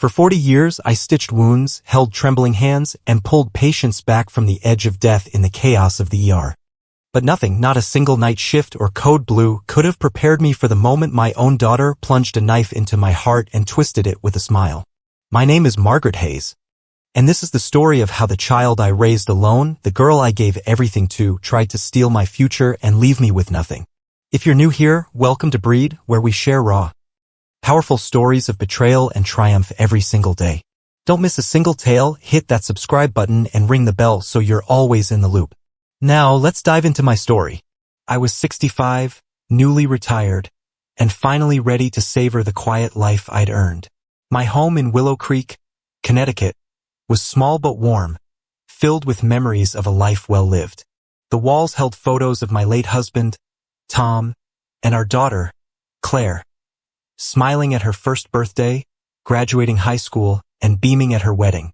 For 40 years, I stitched wounds, held trembling hands, and pulled patients back from the edge of death in the chaos of the ER. But nothing, not a single night shift or code blue, could have prepared me for the moment my own daughter plunged a knife into my heart and twisted it with a smile. My name is Margaret Hayes. And this is the story of how the child I raised alone, the girl I gave everything to, tried to steal my future and leave me with nothing. If you're new here, welcome to Breed, where we share raw, powerful stories of betrayal and triumph every single day. Don't miss a single tale, hit that subscribe button and ring the bell so you're always in the loop. Now, let's dive into my story. I was 65, newly retired, and finally ready to savor the quiet life I'd earned. My home in Willow Creek, Connecticut, was small but warm, filled with memories of a life well lived. The walls held photos of my late husband, Tom, and our daughter, Claire, smiling at her first birthday, graduating high school, and beaming at her wedding.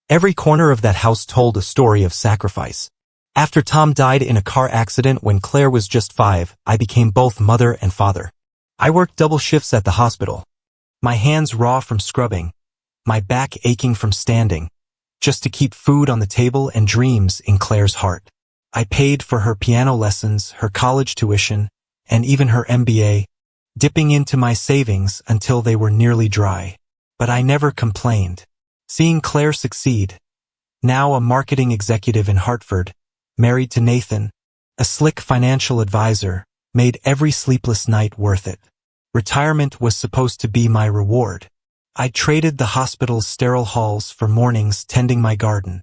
Every corner of that house told a story of sacrifice. After Tom died in a car accident when Claire was just 5, I became both mother and father. I worked double shifts at the hospital, my hands raw from scrubbing, my back aching from standing, just to keep food on the table and dreams in Claire's heart. I paid for her piano lessons, her college tuition, and even her MBA, dipping into my savings until they were nearly dry. But I never complained. Seeing Claire succeed, now a marketing executive in Hartford, married to Nathan, a slick financial advisor, made every sleepless night worth it. Retirement was supposed to be my reward. I traded the hospital's sterile halls for mornings tending my garden,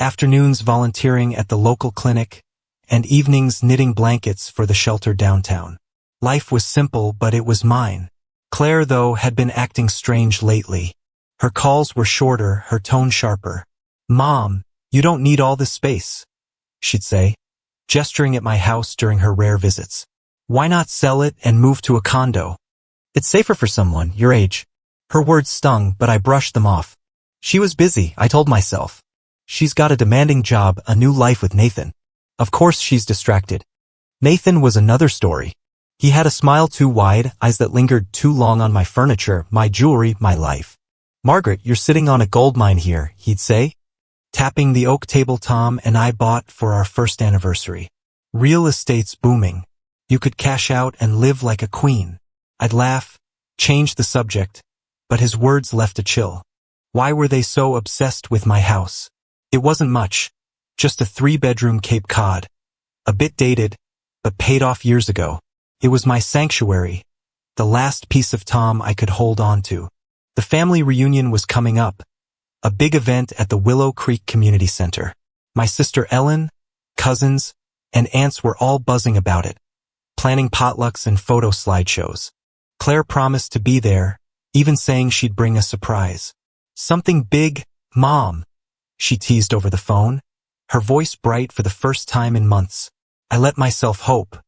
afternoons volunteering at the local clinic, and evenings knitting blankets for the shelter downtown. Life was simple, but it was mine. Claire, though, had been acting strange lately. Her calls were shorter, her tone sharper. "Mom, you don't need all this space," she'd say, gesturing at my house during her rare visits. "Why not sell it and move to a condo? It's safer for someone your age." Her words stung, but I brushed them off. She was busy, I told myself. She's got a demanding job, a new life with Nathan. Of course she's distracted. Nathan was another story. He had a smile too wide, eyes that lingered too long on my furniture, my jewelry, my life. "Margaret, you're sitting on a goldmine here," he'd say, tapping the oak table Tom and I bought for our first anniversary. "Real estate's booming. You could cash out and live like a queen." I'd laugh, change the subject, but his words left a chill. Why were they so obsessed with my house? It wasn't much, just a 3-bedroom Cape Cod. A bit dated, but paid off years ago. It was my sanctuary, the last piece of Tom I could hold on to. The family reunion was coming up, a big event at the Willow Creek Community Center. My sister Ellen, cousins, and aunts were all buzzing about it, planning potlucks and photo slideshows. Claire promised to be there, even saying she'd bring a surprise. "Something big, Mom," she teased over the phone, her voice bright for the first time in months. I let myself hope.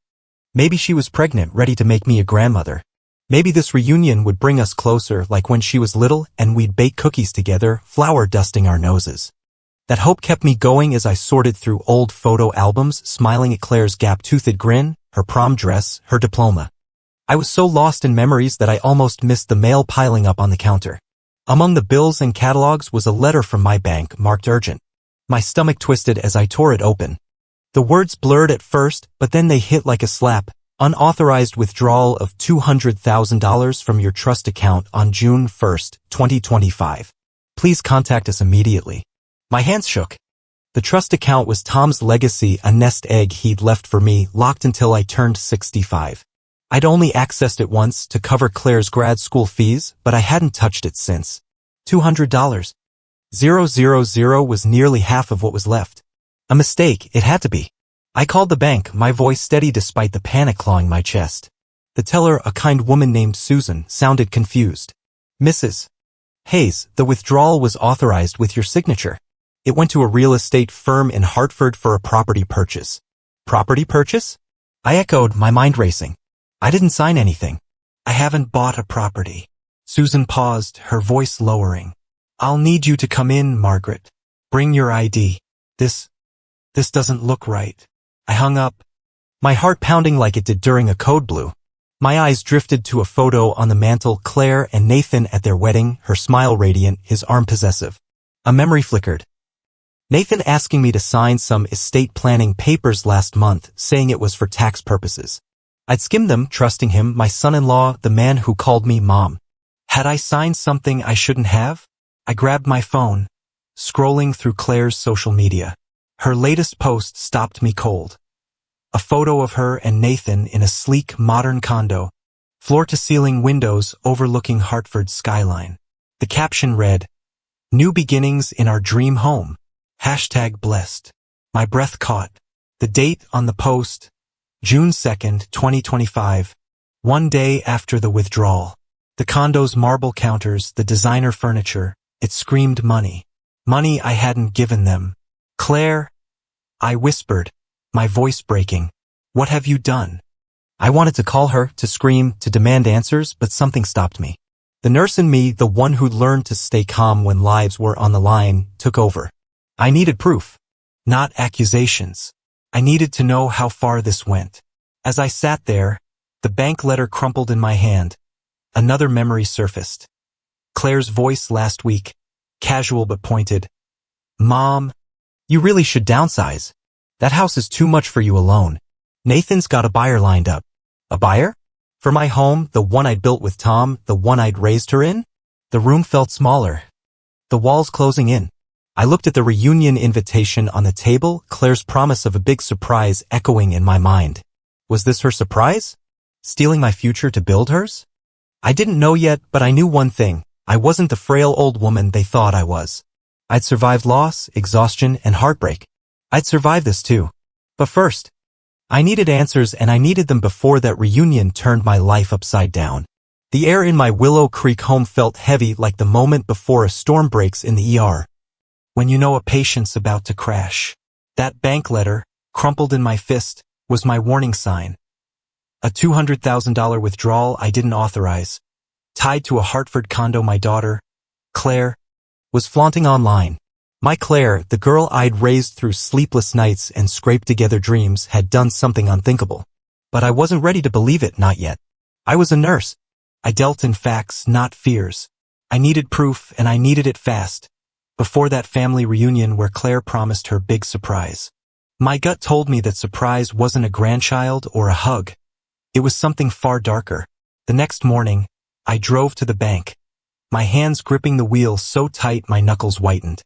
Maybe she was pregnant, ready to make me a grandmother. Maybe this reunion would bring us closer, like when she was little and we'd bake cookies together, flour dusting our noses. That hope kept me going as I sorted through old photo albums, smiling at Claire's gap-toothed grin, her prom dress, her diploma. I was so lost in memories that I almost missed the mail piling up on the counter. Among the bills and catalogs was a letter from my bank, marked urgent. My stomach twisted as I tore it open. The words blurred at first, but then they hit like a slap. "Unauthorized withdrawal of $200,000 from your trust account on June 1st, 2025. Please contact us immediately." My hands shook. The trust account was Tom's legacy, a nest egg he'd left for me, locked until I turned 65. I'd only accessed it once to cover Claire's grad school fees, but I hadn't touched it since. $200. 000 was nearly half of what was left. A mistake, it had to be. I called the bank, my voice steady despite the panic clawing my chest. The teller, a kind woman named Susan, sounded confused. "Mrs. Hayes, the withdrawal was authorized with your signature. It went to a real estate firm in Hartford for a property purchase." "Property purchase?" I echoed, my mind racing. "I didn't sign anything. I haven't bought a property." Susan paused, her voice lowering. "I'll need you to come in, Margaret. Bring your ID. This doesn't look right." I hung up, my heart pounding like it did during a code blue. My eyes drifted to a photo on the mantle, Claire and Nathan at their wedding, her smile radiant, his arm possessive. A memory flickered. Nathan asking me to sign some estate planning papers last month, saying it was for tax purposes. I'd skimmed them, trusting him, my son-in-law, the man who called me mom. Had I signed something I shouldn't have? I grabbed my phone, scrolling through Claire's social media. Her latest post stopped me cold. A photo of her and Nathan in a sleek, modern condo, floor-to-ceiling windows overlooking Hartford's skyline. The caption read, "New beginnings in our dream home. #blessed. My breath caught. The date on the post, June 2nd, 2025, one day after the withdrawal. The condo's marble counters, the designer furniture, it screamed money. Money I hadn't given them. Claire, I whispered, my voice breaking. What have you done? I wanted to call her, to scream, to demand answers, but something stopped me. The nurse in me, the one who'd learned to stay calm when lives were on the line, took over. I needed proof, not accusations. I needed to know how far this went. As I sat there, the bank letter crumpled in my hand. Another memory surfaced. Claire's voice last week, casual but pointed. Mom, you really should downsize. That house is too much for you alone. Nathan's got a buyer lined up. A buyer? For my home, the one I'd built with Tom, the one I'd raised her in? The room felt smaller. The walls closing in. I looked at the reunion invitation on the table, Claire's promise of a big surprise echoing in my mind. Was this her surprise? Stealing my future to build hers? I didn't know yet, but I knew one thing. I wasn't the frail old woman they thought I was. I'd survived loss, exhaustion, and heartbreak. I'd survive this too. But first, I needed answers, and I needed them before that reunion turned my life upside down. The air in my Willow Creek home felt heavy, like the moment before a storm breaks in the ER. When you know a patient's about to crash. That bank letter, crumpled in my fist, was my warning sign. A $200,000 withdrawal I didn't authorize, tied to a Hartford condo my daughter, Claire, was flaunting online. My Claire, the girl I'd raised through sleepless nights and scraped together dreams, had done something unthinkable. But I wasn't ready to believe it, not yet. I was a nurse. I dealt in facts, not fears. I needed proof, and I needed it fast. Before that family reunion where Claire promised her big surprise. My gut told me that surprise wasn't a grandchild or a hug. It was something far darker. The next morning, I drove to the bank, my hands gripping the wheel so tight my knuckles whitened.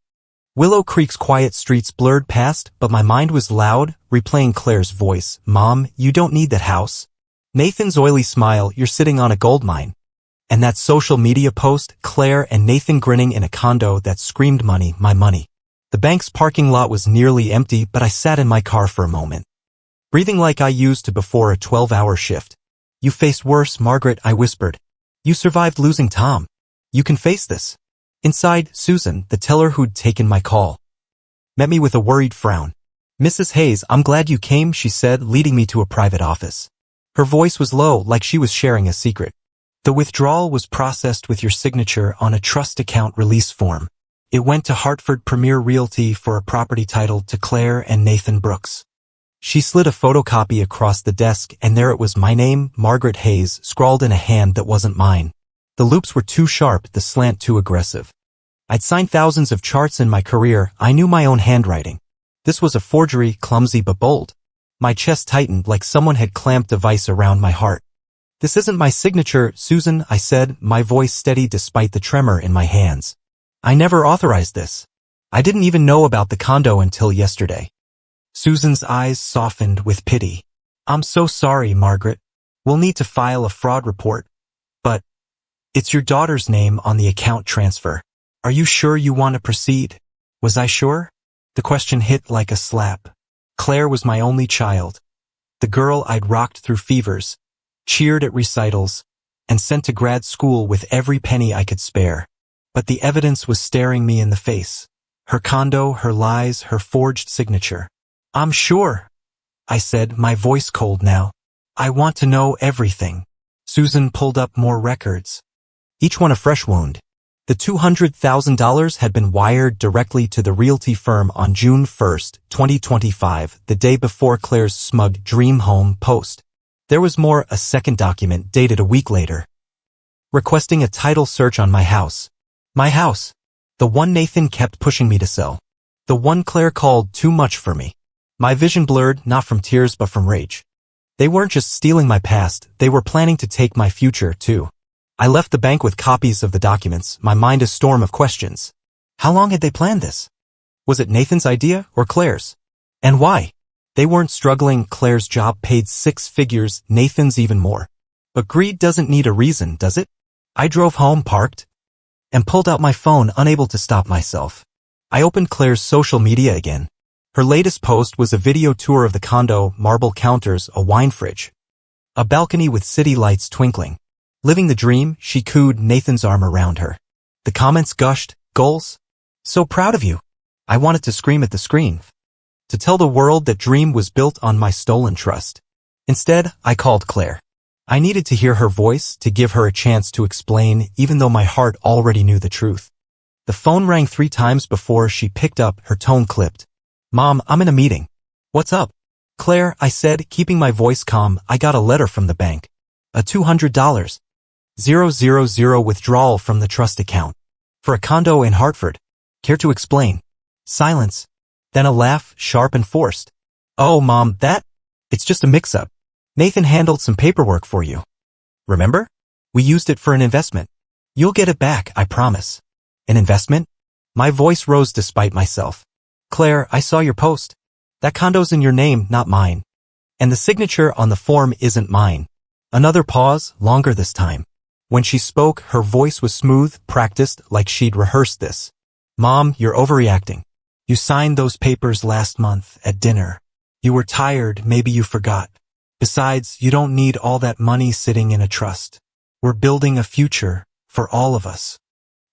Willow Creek's quiet streets blurred past, but my mind was loud, replaying Claire's voice. Mom, you don't need that house. Nathan's oily smile, you're sitting on a goldmine. And that social media post, Claire and Nathan grinning in a condo that screamed money, my money. The bank's parking lot was nearly empty, but I sat in my car for a moment, breathing like I used to before a 12-hour shift. You faced worse, Margaret, I whispered. You survived losing Tom. You can face this. Inside, Susan, the teller who'd taken my call, met me with a worried frown. Mrs. Hayes, I'm glad you came, she said, leading me to a private office. Her voice was low, like she was sharing a secret. The withdrawal was processed with your signature on a trust account release form. It went to Hartford Premier Realty for a property titled to Claire and Nathan Brooks. She slid a photocopy across the desk, and there it was, my name, Margaret Hayes, scrawled in a hand that wasn't mine. The loops were too sharp, the slant too aggressive. I'd signed thousands of charts in my career, I knew my own handwriting. This was a forgery, clumsy but bold. My chest tightened like someone had clamped a vice around my heart. This isn't my signature, Susan, I said, my voice steady despite the tremor in my hands. I never authorized this. I didn't even know about the condo until yesterday. Susan's eyes softened with pity. I'm so sorry, Margaret. We'll need to file a fraud report. But it's your daughter's name on the account transfer. Are you sure you want to proceed? Was I sure? The question hit like a slap. Claire was my only child. The girl I'd rocked through fevers, cheered at recitals, and sent to grad school with every penny I could spare. But the evidence was staring me in the face. Her condo, her lies, her forged signature. I'm sure, I said, my voice cold now. I want to know everything. Susan pulled up more records. Each one a fresh wound. The $200,000 had been wired directly to the realty firm on June 1, 2025, the day before Claire's smug dream home post. There was more, a second document dated a week later. Requesting a title search on my house. My house. The one Nathan kept pushing me to sell. The one Claire called too much for me. My vision blurred, not from tears but from rage. They weren't just stealing my past, they were planning to take my future, too. I left the bank with copies of the documents, my mind a storm of questions. How long had they planned this? Was it Nathan's idea or Claire's? And why? They weren't struggling, Claire's job paid 6 figures, Nathan's even more. But greed doesn't need a reason, does it? I drove home, parked, and pulled out my phone, unable to stop myself. I opened Claire's social media again. Her latest post was a video tour of the condo, marble counters, a wine fridge, a balcony with city lights twinkling. Living the dream, she cooed, Nathan's arm around her. The comments gushed, goals? So proud of you. I wanted to scream at the screen. To tell the world that dream was built on my stolen trust. Instead, I called Claire. I needed to hear her voice, to give her a chance to explain, even though my heart already knew the truth. The phone rang 3 times before she picked up, her tone clipped. Mom, I'm in a meeting. What's up? Claire, I said, keeping my voice calm, I got a letter from the bank. A $200. 000 withdrawal from the trust account. For a condo in Hartford. Care to explain? Silence. Then a laugh, sharp and forced. Oh, Mom, it's just a mix-up. Nathan handled some paperwork for you. Remember? We used it for an investment. You'll get it back, I promise. An investment? My voice rose despite myself. Claire, I saw your post. That condo's in your name, not mine. And the signature on the form isn't mine. Another pause, longer this time. When she spoke, her voice was smooth, practiced, like she'd rehearsed this. Mom, you're overreacting. You signed those papers last month, at dinner. You were tired, maybe you forgot. Besides, you don't need all that money sitting in a trust. We're building a future, for all of us.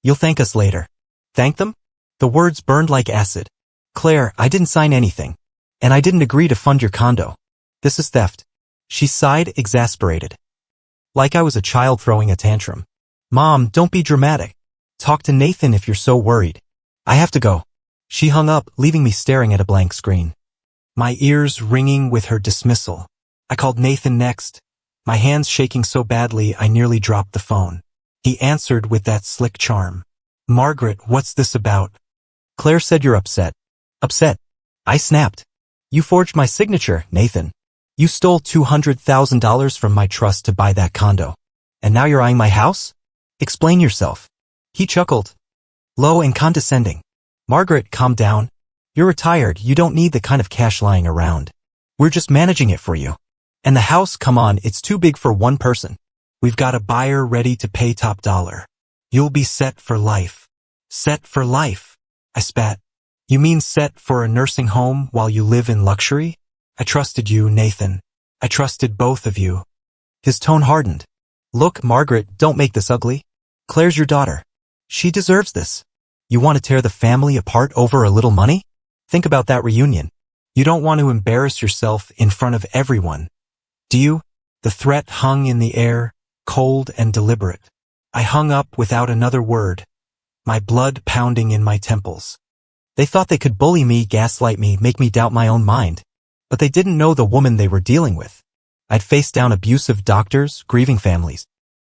You'll thank us later. Thank them? The words burned like acid. Claire, I didn't sign anything. And I didn't agree to fund your condo. This is theft. She sighed, exasperated. Like I was a child throwing a tantrum. Mom, don't be dramatic. Talk to Nathan if you're so worried. I have to go. She hung up, leaving me staring at a blank screen. My ears ringing with her dismissal. I called Nathan next, my hands shaking so badly I nearly dropped the phone. He answered with that slick charm. Margaret, what's this about? Claire said you're upset. Upset? I snapped. You forged my signature, Nathan. You stole $200,000 from my trust to buy that condo. And now you're eyeing my house? Explain yourself. He chuckled. Low and condescending. Margaret, calm down. You're retired, you don't need the kind of cash lying around. We're just managing it for you. And the house, come on, it's too big for one person. We've got a buyer ready to pay top dollar. You'll be set for life. Set for life. I spat. You mean set for a nursing home while you live in luxury? I trusted you, Nathan. I trusted both of you. His tone hardened. Look, Margaret, don't make this ugly. Claire's your daughter. She deserves this. You want to tear the family apart over a little money? Think about that reunion. You don't want to embarrass yourself in front of everyone. Do you? The threat hung in the air, cold and deliberate. I hung up without another word, my blood pounding in my temples. They thought they could bully me, gaslight me, make me doubt my own mind. But they didn't know the woman they were dealing with. I'd faced down abusive doctors, grieving families,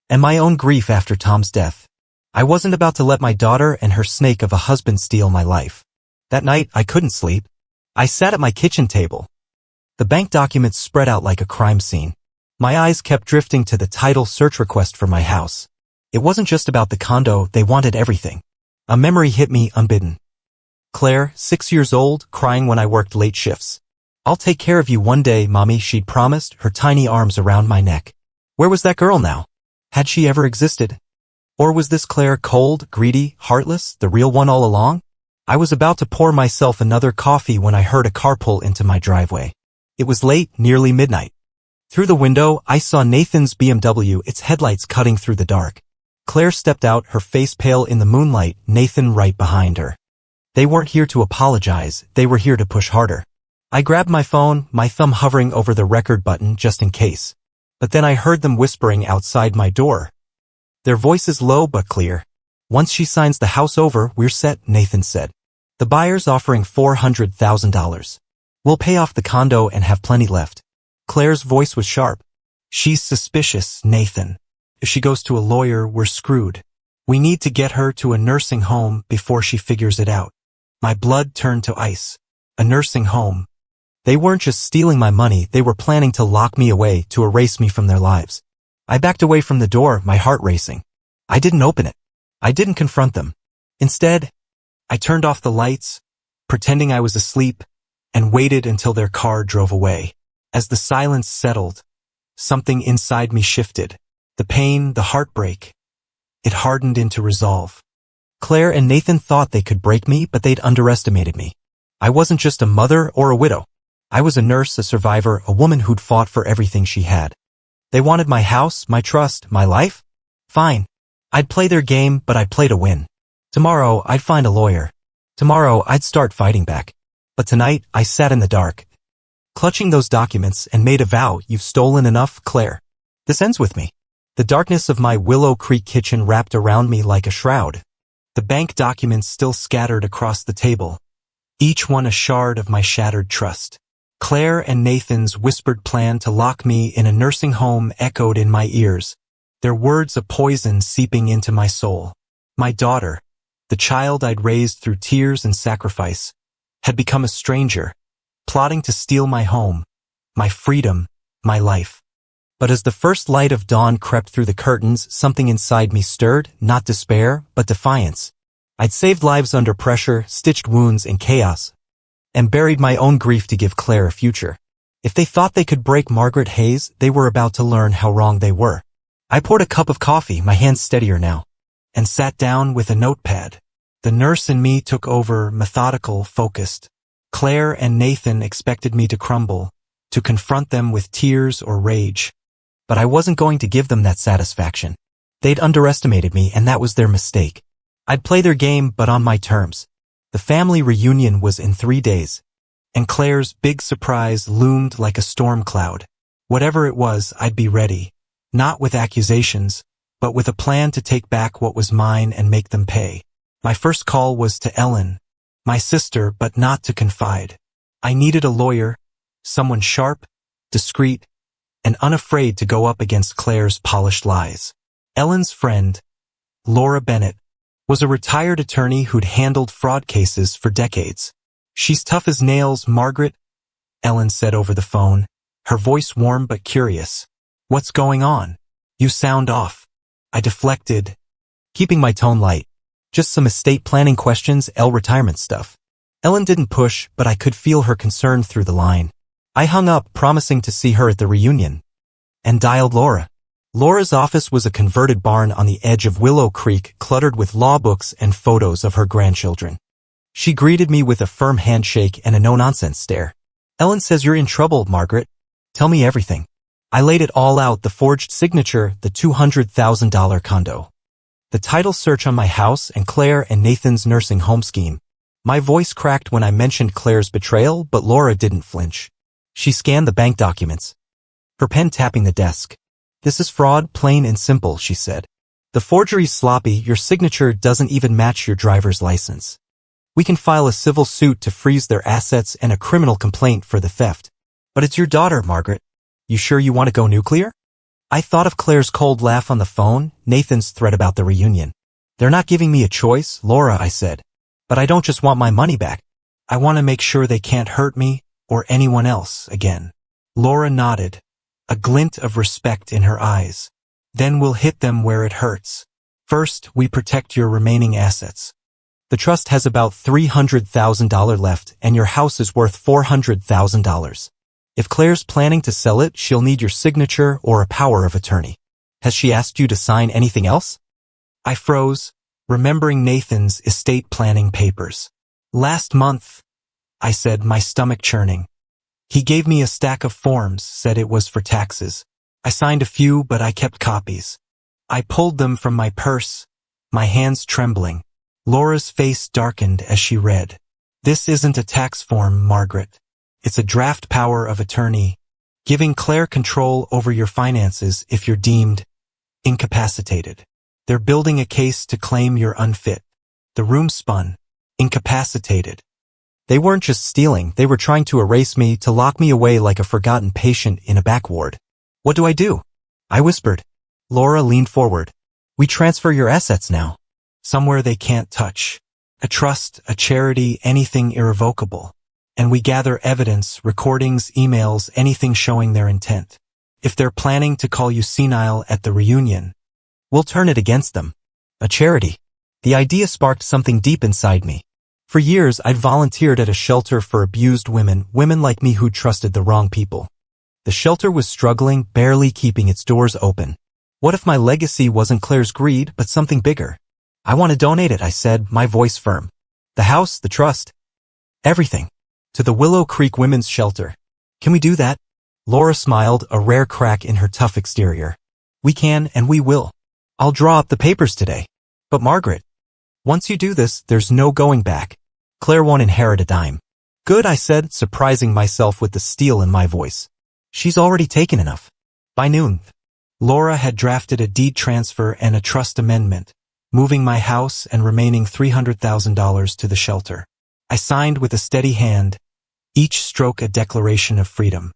and my own grief after Tom's death. I wasn't about to let my daughter and her snake of a husband steal my life. That night, I couldn't sleep. I sat at my kitchen table. The bank documents spread out like a crime scene. My eyes kept drifting to the title search request for my house. It wasn't just about the condo, they wanted everything. A memory hit me unbidden. Claire, 6 years old, crying when I worked late shifts. I'll take care of you one day, Mommy, she'd promised, her tiny arms around my neck. Where was that girl now? Had she ever existed? Or was this Claire cold, greedy, heartless, the real one all along? I was about to pour myself another coffee when I heard a car pull into my driveway. It was late, nearly midnight. Through the window, I saw Nathan's BMW, its headlights cutting through the dark. Claire stepped out, her face pale in the moonlight, Nathan right behind her. They weren't here to apologize, they were here to push harder. I grabbed my phone, my thumb hovering over the record button just in case. But then I heard them whispering outside my door. Their voices low but clear. Once she signs the house over, we're set, Nathan said. The buyer's offering $400,000. We'll pay off the condo and have plenty left. Claire's voice was sharp. She's suspicious, Nathan. If she goes to a lawyer, we're screwed. We need to get her to a nursing home before she figures it out. My blood turned to ice. A nursing home. They weren't just stealing my money, they were planning to lock me away, to erase me from their lives. I backed away from the door, my heart racing. I didn't open it. I didn't confront them. Instead, I turned off the lights, pretending I was asleep, and waited until their car drove away. As the silence settled, something inside me shifted. The pain, the heartbreak. It hardened into resolve. Claire and Nathan thought they could break me, but they'd underestimated me. I wasn't just a mother or a widow. I was a nurse, a survivor, a woman who'd fought for everything she had. They wanted my house, my trust, my life? Fine. I'd play their game, but I'd play to win. Tomorrow, I'd find a lawyer. Tomorrow, I'd start fighting back. But tonight, I sat in the dark, clutching those documents, and made a vow. You've stolen enough, Claire. This ends with me. The darkness of my Willow Creek kitchen wrapped around me like a shroud. The bank documents still scattered across the table, each one a shard of my shattered trust. Claire and Nathan's whispered plan to lock me in a nursing home echoed in my ears, their words a poison seeping into my soul. My daughter, the child I'd raised through tears and sacrifice, had become a stranger, plotting to steal my home, my freedom, my life. But as the first light of dawn crept through the curtains, something inside me stirred, not despair, but defiance. I'd saved lives under pressure, stitched wounds in chaos, and buried my own grief to give Claire a future. If they thought they could break Margaret Hayes, they were about to learn how wrong they were. I poured a cup of coffee, my hands steadier now, and sat down with a notepad. The nurse in me took over, methodical, focused. Claire and Nathan expected me to crumble, to confront them with tears or rage. But I wasn't going to give them that satisfaction. They'd underestimated me, and that was their mistake. I'd play their game, but on my terms. The family reunion was in 3 days, and Claire's big surprise loomed like a storm cloud. Whatever it was, I'd be ready. Not with accusations, but with a plan to take back what was mine and make them pay. My first call was to Ellen, my sister, but not to confide. I needed a lawyer, someone sharp, discreet, and unafraid to go up against Claire's polished lies. Ellen's friend, Laura Bennett, was a retired attorney who'd handled fraud cases for decades. She's tough as nails, Margaret, Ellen said over the phone, her voice warm but curious. What's going on? You sound off. I deflected, keeping my tone light. Just some estate planning questions, retirement stuff. Ellen didn't push, but I could feel her concern through the line. I hung up, promising to see her at the reunion, and dialed Laura. Laura's office was a converted barn on the edge of Willow Creek, cluttered with law books and photos of her grandchildren. She greeted me with a firm handshake and a no-nonsense stare. Ellen says you're in trouble, Margaret. Tell me everything. I laid it all out, the forged signature, the $200,000 condo, the title search on my house, and Claire and Nathan's nursing home scheme. My voice cracked when I mentioned Claire's betrayal, but Laura didn't flinch. She scanned the bank documents, her pen tapping the desk. This is fraud, plain and simple, she said. The forgery's sloppy, your signature doesn't even match your driver's license. We can file a civil suit to freeze their assets and a criminal complaint for the theft. But it's your daughter, Margaret. You sure you want to go nuclear? I thought of Claire's cold laugh on the phone, Nathan's threat about the reunion. They're not giving me a choice, Laura, I said. But I don't just want my money back. I want to make sure they can't hurt me or anyone else again. Laura nodded, a glint of respect in her eyes. Then we'll hit them where it hurts. First, we protect your remaining assets. The trust has about $300,000 left, and your house is worth $400,000. If Claire's planning to sell it, she'll need your signature or a power of attorney. Has she asked you to sign anything else? I froze, remembering Nathan's estate planning papers. Last month, I said, my stomach churning. He gave me a stack of forms, said it was for taxes. I signed a few, but I kept copies. I pulled them from my purse, my hands trembling. Laura's face darkened as she read. This isn't a tax form, Margaret. It's a draft power of attorney, giving Claire control over your finances if you're deemed incapacitated. They're building a case to claim you're unfit. The room spun. Incapacitated. They weren't just stealing, they were trying to erase me, to lock me away like a forgotten patient in a back ward. What do I do? I whispered. Laura leaned forward. We transfer your assets now. Somewhere they can't touch. A trust, a charity, anything irrevocable. And we gather evidence, recordings, emails, anything showing their intent. If they're planning to call you senile at the reunion, we'll turn it against them. A charity. The idea sparked something deep inside me. For years, I'd volunteered at a shelter for abused women like me who trusted the wrong people. The shelter was struggling, barely keeping its doors open. What if my legacy wasn't Claire's greed, but something bigger? I want to donate it, I said, my voice firm. The house, the trust, everything. To the Willow Creek Women's Shelter. Can we do that? Laura smiled, a rare crack in her tough exterior. We can and we will. I'll draw up the papers today. But Margaret, once you do this, there's no going back. Claire won't inherit a dime. Good, I said, surprising myself with the steel in my voice. She's already taken enough. By noon, Laura had drafted a deed transfer and a trust amendment, moving my house and remaining $300,000 to the shelter. I signed with a steady hand, each stroke a declaration of freedom.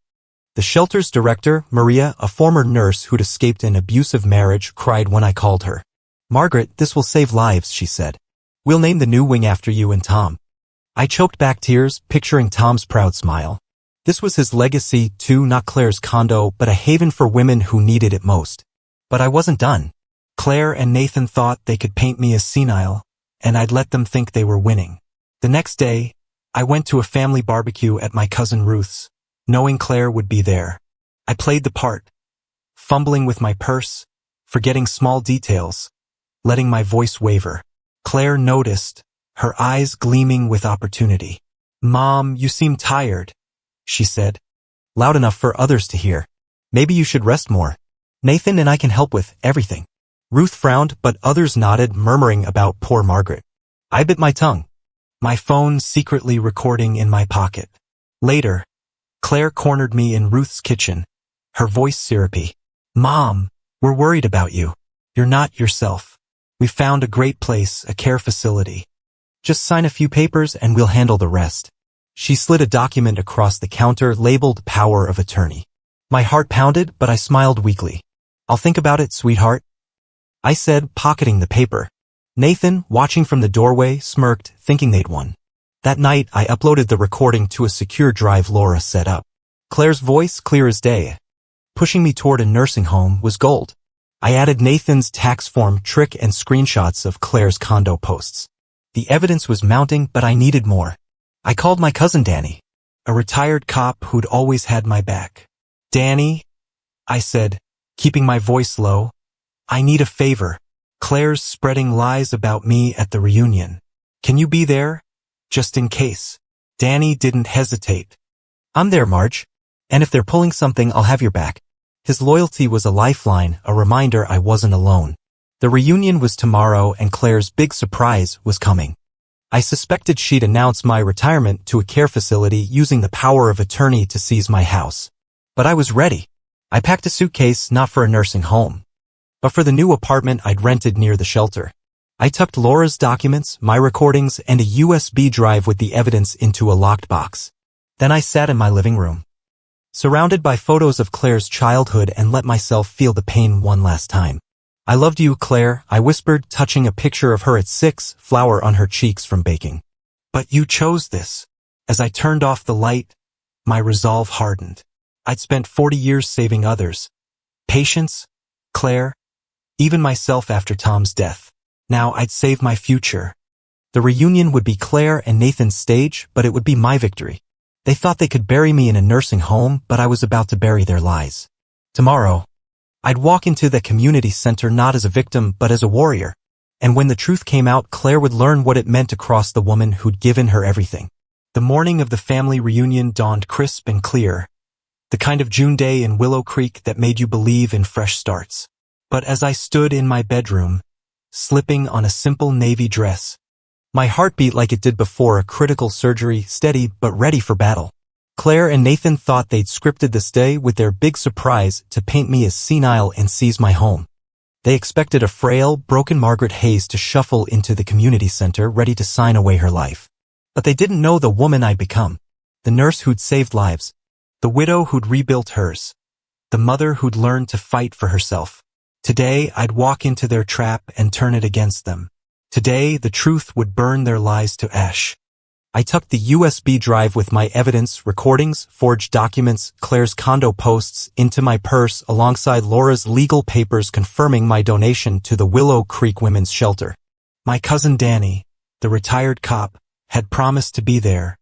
The shelter's director, Maria, a former nurse who'd escaped an abusive marriage, cried when I called her. Margaret, this will save lives, she said. We'll name the new wing after you and Tom. I choked back tears, picturing Tom's proud smile. This was his legacy, too, not Claire's condo, but a haven for women who needed it most. But I wasn't done. Claire and Nathan thought they could paint me as senile, and I'd let them think they were winning. The next day, I went to a family barbecue at my cousin Ruth's, knowing Claire would be there. I played the part, fumbling with my purse, forgetting small details, letting my voice waver. Claire noticed, her eyes gleaming with opportunity. Mom, you seem tired, she said, loud enough for others to hear. Maybe you should rest more. Nathan and I can help with everything. Ruth frowned, but others nodded, murmuring about poor Margaret. I bit my tongue, my phone secretly recording in my pocket. Later, Claire cornered me in Ruth's kitchen, her voice syrupy. Mom, we're worried about you. You're not yourself. We found a great place, a care facility. Just sign a few papers and we'll handle the rest. She slid a document across the counter labeled Power of Attorney. My heart pounded, but I smiled weakly. I'll think about it, sweetheart, I said, pocketing the paper. Nathan, watching from the doorway, smirked, thinking they'd won. That night, I uploaded the recording to a secure drive Laura set up. Claire's voice, clear as day, pushing me toward a nursing home, was gold. I added Nathan's tax form trick and screenshots of Claire's condo posts. The evidence was mounting, but I needed more. I called my cousin Danny, a retired cop who'd always had my back. Danny, I said, keeping my voice low, I need a favor. Claire's spreading lies about me at the reunion. Can you be there? Just in case. Danny didn't hesitate. I'm there, Marge. And if they're pulling something, I'll have your back. His loyalty was a lifeline, a reminder I wasn't alone. The reunion was tomorrow and Claire's big surprise was coming. I suspected she'd announce my retirement to a care facility using the power of attorney to seize my house. But I was ready. I packed a suitcase not for a nursing home, but for the new apartment I'd rented near the shelter. I tucked Laura's documents, my recordings, and a USB drive with the evidence into a locked box. Then I sat in my living room, surrounded by photos of Claire's childhood, and let myself feel the pain one last time. I loved you, Claire, I whispered, touching a picture of her at 6, flour on her cheeks from baking. But you chose this. As I turned off the light, my resolve hardened. I'd spent 40 years saving others. Patience, Claire, even myself after Tom's death. Now I'd save my future. The reunion would be Claire and Nathan's stage, but it would be my victory. They thought they could bury me in a nursing home, but I was about to bury their lies. Tomorrow, I'd walk into the community center not as a victim, but as a warrior. And when the truth came out, Claire would learn what it meant to cross the woman who'd given her everything. The morning of the family reunion dawned crisp and clear, the kind of June day in Willow Creek that made you believe in fresh starts. But as I stood in my bedroom, slipping on a simple navy dress, my heart beat like it did before a critical surgery, steady but ready for battle. Claire and Nathan thought they'd scripted this day with their big surprise to paint me as senile and seize my home. They expected a frail, broken Margaret Hayes to shuffle into the community center ready to sign away her life. But they didn't know the woman I'd become, the nurse who'd saved lives, the widow who'd rebuilt hers, the mother who'd learned to fight for herself. Today, I'd walk into their trap and turn it against them. Today, the truth would burn their lies to ash. I tucked the USB drive with my evidence, recordings, forged documents, Claire's condo posts into my purse alongside Laura's legal papers confirming my donation to the Willow Creek Women's Shelter. My cousin Danny, the retired cop, had promised to be there,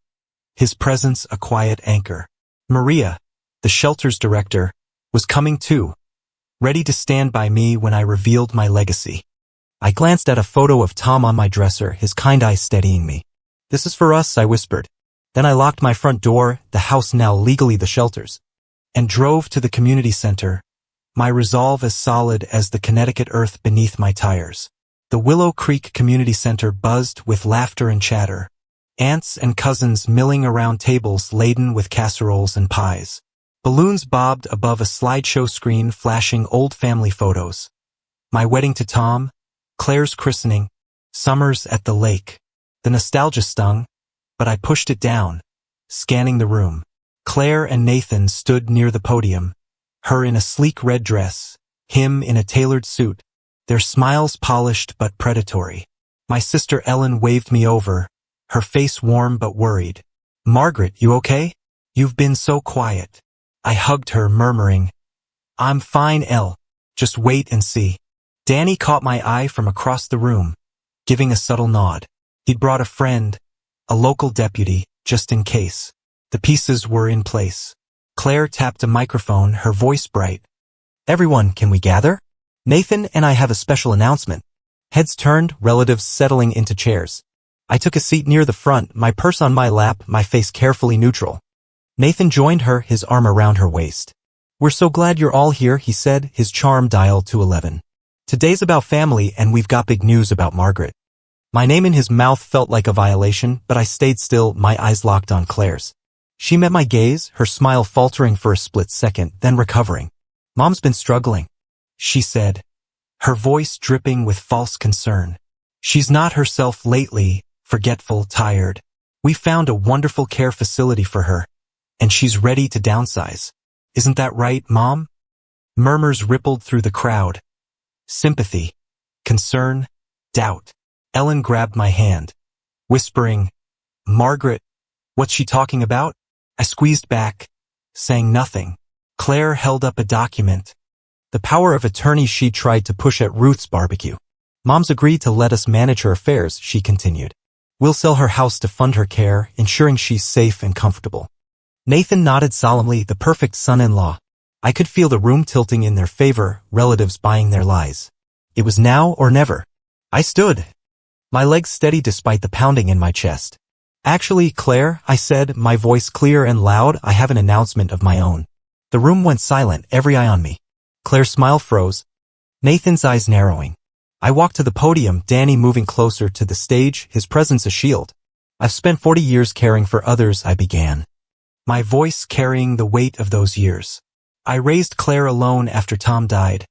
his presence a quiet anchor. Maria, the shelter's director, was coming too, ready to stand by me when I revealed my legacy. I glanced at a photo of Tom on my dresser, his kind eyes steadying me. "This is for us," I whispered. Then I locked my front door, the house now legally the shelter's, and drove to the community center, my resolve as solid as the Connecticut earth beneath my tires. The Willow Creek Community Center buzzed with laughter and chatter, aunts and cousins milling around tables laden with casseroles and pies. Balloons bobbed above a slideshow screen flashing old family photos. My wedding to Tom, Claire's christening, summers at the lake. The nostalgia stung, but I pushed it down, scanning the room. Claire and Nathan stood near the podium, her in a sleek red dress, him in a tailored suit, their smiles polished but predatory. My sister Ellen waved me over, her face warm but worried. "Margaret, you okay? You've been so quiet." I hugged her, murmuring, "I'm fine, Elle. Just wait and see." Danny caught my eye from across the room, giving a subtle nod. He'd brought a friend, a local deputy, just in case. The pieces were in place. Claire tapped a microphone, her voice bright. "Everyone, can we gather? Nathan and I have a special announcement." Heads turned, relatives settling into chairs. I took a seat near the front, my purse on my lap, my face carefully neutral. Nathan joined her, his arm around her waist. "We're so glad you're all here," he said, his charm dialed to 11. "Today's about family, and we've got big news about Margaret." My name in his mouth felt like a violation, but I stayed still, my eyes locked on Claire's. She met my gaze, her smile faltering for a split second, then recovering. "Mom's been struggling," she said, her voice dripping with false concern. "She's not herself lately, forgetful, tired. We found a wonderful care facility for her, and she's ready to downsize. Isn't that right, Mom?" Murmurs rippled through the crowd. Sympathy, concern, doubt. Ellen grabbed my hand, whispering, "Margaret, what's she talking about?" I squeezed back, saying nothing. Claire held up a document. The power of attorney she tried to push at Ruth's barbecue. "Mom's agreed to let us manage her affairs," she continued. "We'll sell her house to fund her care, ensuring she's safe and comfortable." Nathan nodded solemnly, the perfect son-in-law. I could feel the room tilting in their favor, relatives buying their lies. It was now or never. I stood, my legs steady despite the pounding in my chest. "Actually, Claire," I said, my voice clear and loud, "I have an announcement of my own." The room went silent, every eye on me. Claire's smile froze, Nathan's eyes narrowing. I walked to the podium, Danny moving closer to the stage, his presence a shield. "I've spent 40 years caring for others," I began, my voice carrying the weight of those years. "I raised Claire alone after Tom died,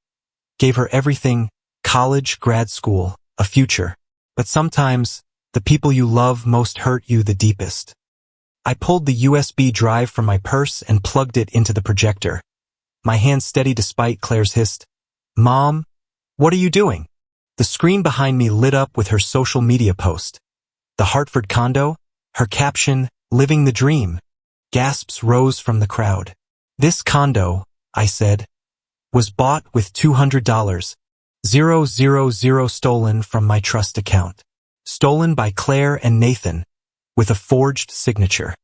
gave her everything, college, grad school, a future. But sometimes, the people you love most hurt you the deepest." I pulled the USB drive from my purse and plugged it into the projector, my hand steady despite Claire's hiss. "Mom, what are you doing?" The screen behind me lit up with her social media post. The Hartford condo, her caption, "Living the dream." Gasps rose from the crowd. "This condo," I said, "was bought with $200,000 stolen from my trust account. Stolen by Claire and Nathan, with a forged signature."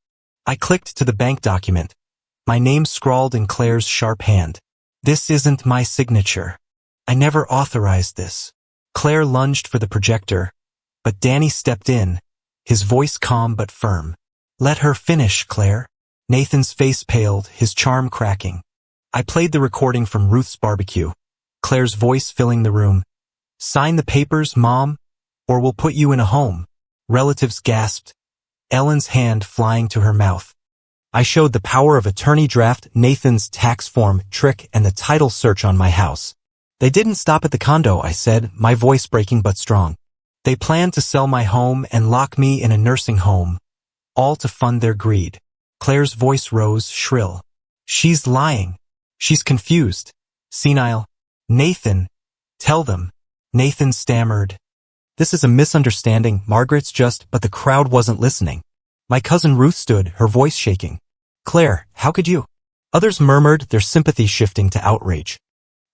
I clicked to the bank document, my name scrawled in Claire's sharp hand. "This isn't my signature. I never authorized this." Claire lunged for the projector, but Danny stepped in, his voice calm but firm. "Let her finish, Claire." Nathan's face paled, his charm cracking. I played the recording from Ruth's barbecue, Claire's voice filling the room. "Sign the papers, Mom, or we'll put you in a home." Relatives gasped, Ellen's hand flying to her mouth. I showed the power of attorney draft, Nathan's tax form, trick, and the title search on my house. "They didn't stop at the condo," I said, my voice breaking but strong. "They planned to sell my home and lock me in a nursing home, all to fund their greed." Claire's voice rose, shrill. "She's lying." She's confused. Senile. Nathan. Tell them. Nathan stammered. This is a misunderstanding, Margaret's just, but the crowd wasn't listening. My cousin Ruth stood, her voice shaking. Claire, how could you? Others murmured, their sympathy shifting to outrage.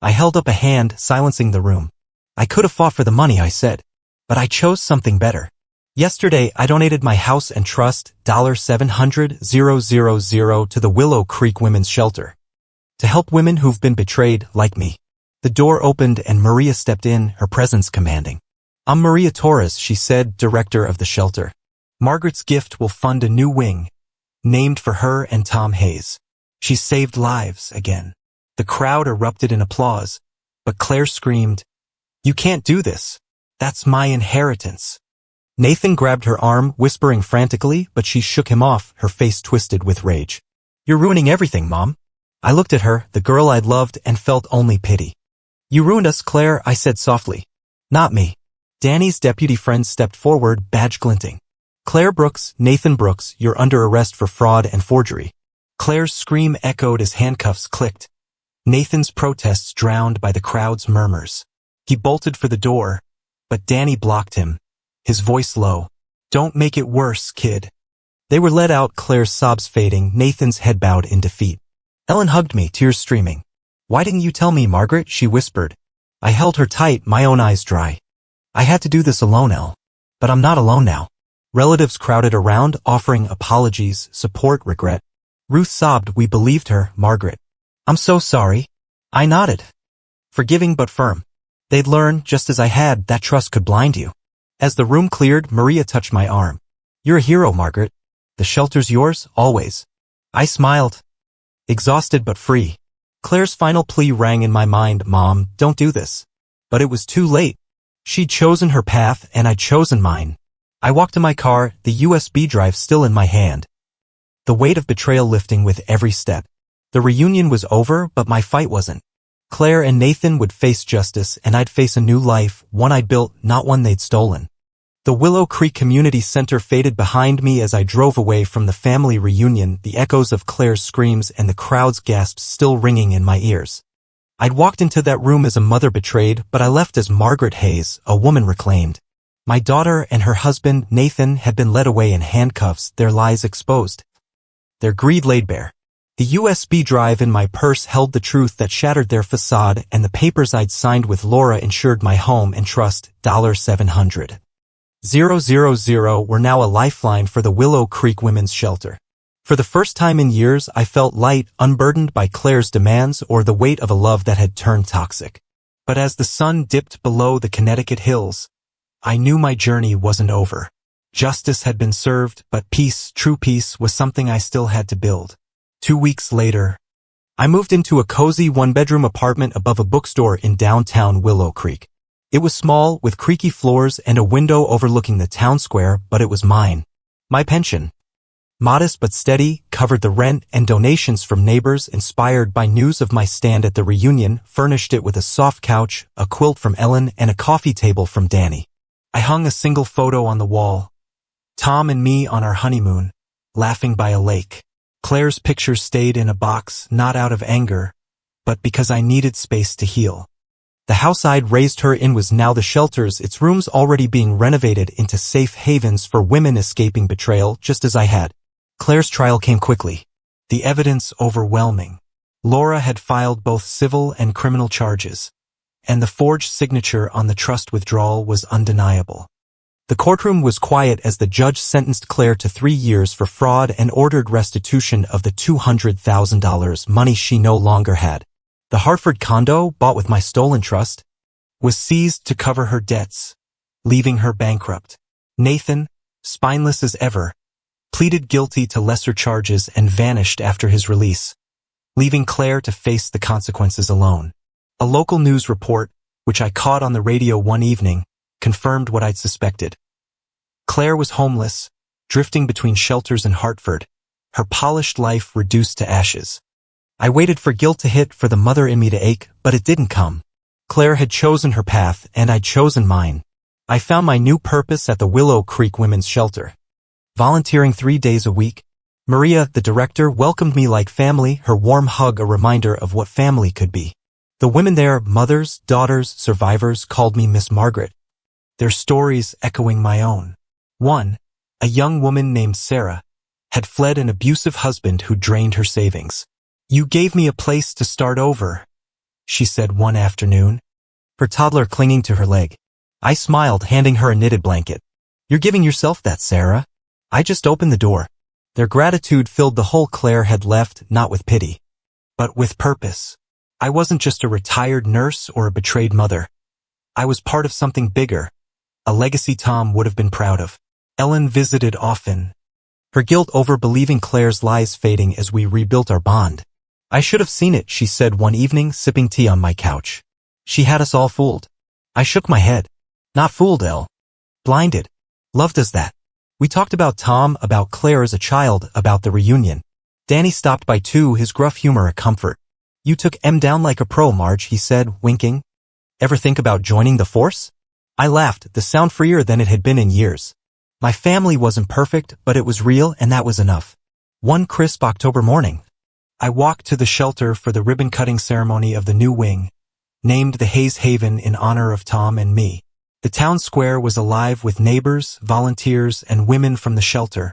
I held up a hand, silencing the room. I could have fought for the money, I said. But I chose something better. Yesterday, I donated my house and trust, $700,000 to the Willow Creek Women's Shelter. To help women who've been betrayed, like me. The door opened and Maria stepped in, her presence commanding. I'm Maria Torres, she said, director of the shelter. Margaret's gift will fund a new wing, named for her and Tom Hayes. She saved lives again. The crowd erupted in applause, but Claire screamed, "You can't do this. That's my inheritance." Nathan grabbed her arm, whispering frantically, but she shook him off, her face twisted with rage. "You're ruining everything, Mom." I looked at her, the girl I'd loved, and felt only pity. "You ruined us, Claire," I said softly. "Not me." Danny's deputy friend stepped forward, badge glinting. "Claire Brooks, Nathan Brooks, you're under arrest for fraud and forgery." Claire's scream echoed as handcuffs clicked. Nathan's protests drowned by the crowd's murmurs. He bolted for the door, but Danny blocked him, his voice low. "Don't make it worse, kid." They were let out, Claire's sobs fading, Nathan's head bowed in defeat. Ellen hugged me, tears streaming. "Why didn't you tell me, Margaret?" she whispered. I held her tight, my own eyes dry. "I had to do this alone, Elle. But I'm not alone now." Relatives crowded around, offering apologies, support, regret. Ruth sobbed, "We believed her, Margaret." "I'm so sorry." I nodded. Forgiving but firm. They'd learn, just as I had, that trust could blind you. As the room cleared, Maria touched my arm. "You're a hero, Margaret. The shelter's yours, always." I smiled. Exhausted but free. Claire's final plea rang in my mind, "Mom, don't do this." But it was too late. She'd chosen her path, and I'd chosen mine. I walked to my car, the USB drive still in my hand. The weight of betrayal lifting with every step. The reunion was over, but my fight wasn't. Claire and Nathan would face justice, and I'd face a new life, one I'd built, not one they'd stolen. The Willow Creek Community Center faded behind me as I drove away from the family reunion, the echoes of Claire's screams and the crowd's gasps still ringing in my ears. I'd walked into that room as a mother betrayed, but I left as Margaret Hayes, a woman reclaimed. My daughter and her husband, Nathan, had been led away in handcuffs, their lies exposed. Their greed laid bare. The USB drive in my purse held the truth that shattered their facade, and the papers I'd signed with Laura insured my home and trust, $700,000 were now a lifeline for the Willow Creek Women's Shelter. For the first time in years, I felt light, unburdened by Claire's demands or the weight of a love that had turned toxic. But as the sun dipped below the Connecticut hills, I knew my journey wasn't over. Justice had been served, but peace, true peace, was something I still had to build. 2 weeks later, I moved into a cozy one-bedroom apartment above a bookstore in downtown Willow Creek. It was small, with creaky floors and a window overlooking the town square, but it was mine. My pension, modest but steady, covered the rent, and donations from neighbors inspired by news of my stand at the reunion furnished it with a soft couch, a quilt from Ellen, and a coffee table from Danny. I hung a single photo on the wall. Tom and me on our honeymoon, laughing by a lake. Claire's picture stayed in a box, not out of anger, but because I needed space to heal. The house I'd raised her in was now the shelter's, its rooms already being renovated into safe havens for women escaping betrayal, just as I had. Claire's trial came quickly. The evidence overwhelming. Laura had filed both civil and criminal charges, and the forged signature on the trust withdrawal was undeniable. The courtroom was quiet as the judge sentenced Claire to 3 years for fraud and ordered restitution of the $200,000, money she no longer had. The Hartford condo, bought with my stolen trust, was seized to cover her debts, leaving her bankrupt. Nathan, spineless as ever, pleaded guilty to lesser charges and vanished after his release, leaving Claire to face the consequences alone. A local news report, which I caught on the radio one evening, confirmed what I'd suspected. Claire was homeless, drifting between shelters in Hartford, her polished life reduced to ashes. I waited for guilt to hit, for the mother in me to ache, but it didn't come. Claire had chosen her path, and I'd chosen mine. I found my new purpose at the Willow Creek Women's Shelter. Volunteering 3 days a week, Maria, the director, welcomed me like family, her warm hug a reminder of what family could be. The women there, mothers, daughters, survivors, called me Miss Margaret, their stories echoing my own. One, a young woman named Sarah, had fled an abusive husband who drained her savings. "You gave me a place to start over," she said one afternoon, her toddler clinging to her leg. I smiled, handing her a knitted blanket. "You're giving yourself that, Sarah." I just opened the door. Their gratitude filled the hole Claire had left, not with pity, but with purpose. I wasn't just a retired nurse or a betrayed mother. I was part of something bigger, a legacy Tom would have been proud of. Ellen visited often, her guilt over believing Claire's lies fading as we rebuilt our bond. "I should have seen it," she said one evening, sipping tea on my couch. "She had us all fooled." I shook my head. "Not fooled, Elle. Blinded. Love does that." We talked about Tom, about Claire as a child, about the reunion. Danny stopped by too, his gruff humor a comfort. "You took M down like a pro, Marge," he said, winking. "Ever think about joining the force?" I laughed, the sound freer than it had been in years. My family wasn't perfect, but it was real, and that was enough. One crisp October morning, I walked to the shelter for the ribbon-cutting ceremony of the new wing, named the Hayes Haven in honor of Tom and me. The town square was alive with neighbors, volunteers, and women from the shelter,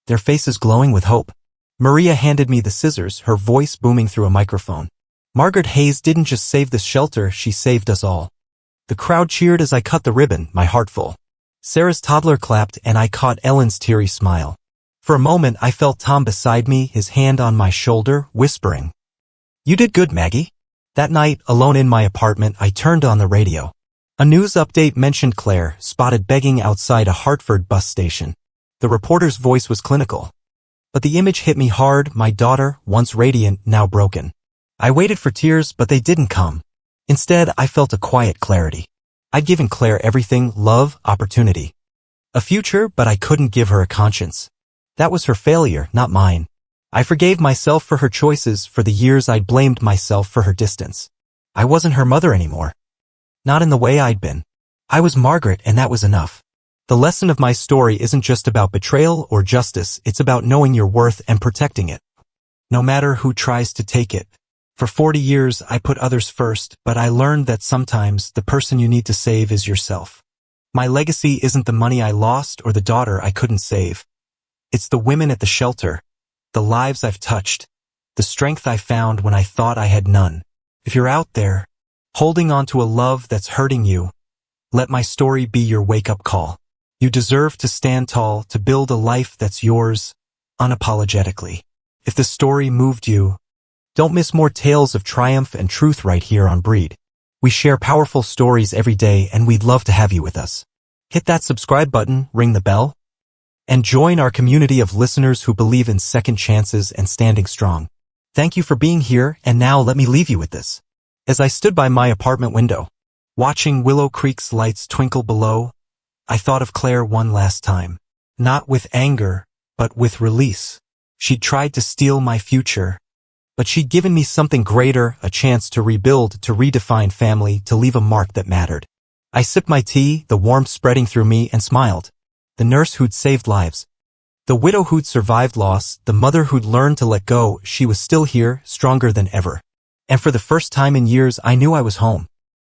their faces glowing with hope. Maria handed me the scissors, her voice booming through a microphone. "Margaret Hayes didn't just save this shelter, she saved us all." The crowd cheered as I cut the ribbon, my heart full. Sarah's toddler clapped, and I caught Ellen's teary smile. For a moment I felt Tom beside me, his hand on my shoulder, whispering, "You did good, Maggie." That night, alone in my apartment, I turned on the radio. A news update mentioned Claire, spotted begging outside a Hartford bus station. The reporter's voice was clinical, but the image hit me hard, my daughter, once radiant, now broken. I waited for tears, but they didn't come. Instead, I felt a quiet clarity. I'd given Claire everything, love, opportunity, a future, but I couldn't give her a conscience. That was her failure, not mine. I forgave myself for her choices, for the years I'd blamed myself for her distance. I wasn't her mother anymore. Not in the way I'd been. I was Margaret, and that was enough. The lesson of my story isn't just about betrayal or justice, it's about knowing your worth and protecting it, no matter who tries to take it. For 40 years, I put others first, but I learned that sometimes the person you need to save is yourself. My legacy isn't the money I lost or the daughter I couldn't save. It's the women at the shelter, the lives I've touched, the strength I found when I thought I had none. If you're out there, holding on to a love that's hurting you, let my story be your wake-up call. You deserve to stand tall, to build a life that's yours, unapologetically. If the story moved you, don't miss more tales of triumph and truth right here on Breed. We share powerful stories every day, and we'd love to have you with us. Hit that subscribe button, ring the bell, and join our community of listeners who believe in second chances and standing strong. Thank you for being here, and now let me leave you with this. As I stood by my apartment window, watching Willow Creek's lights twinkle below, I thought of Claire one last time. Not with anger, but with release. She'd tried to steal my future, but she'd given me something greater, a chance to rebuild, to redefine family, to leave a mark that mattered. I sipped my tea, the warmth spreading through me, and smiled. The nurse who'd saved lives, the widow who'd survived loss, the mother who'd learned to let go, she was still here, stronger than ever. And for the first time in years, I knew I was home.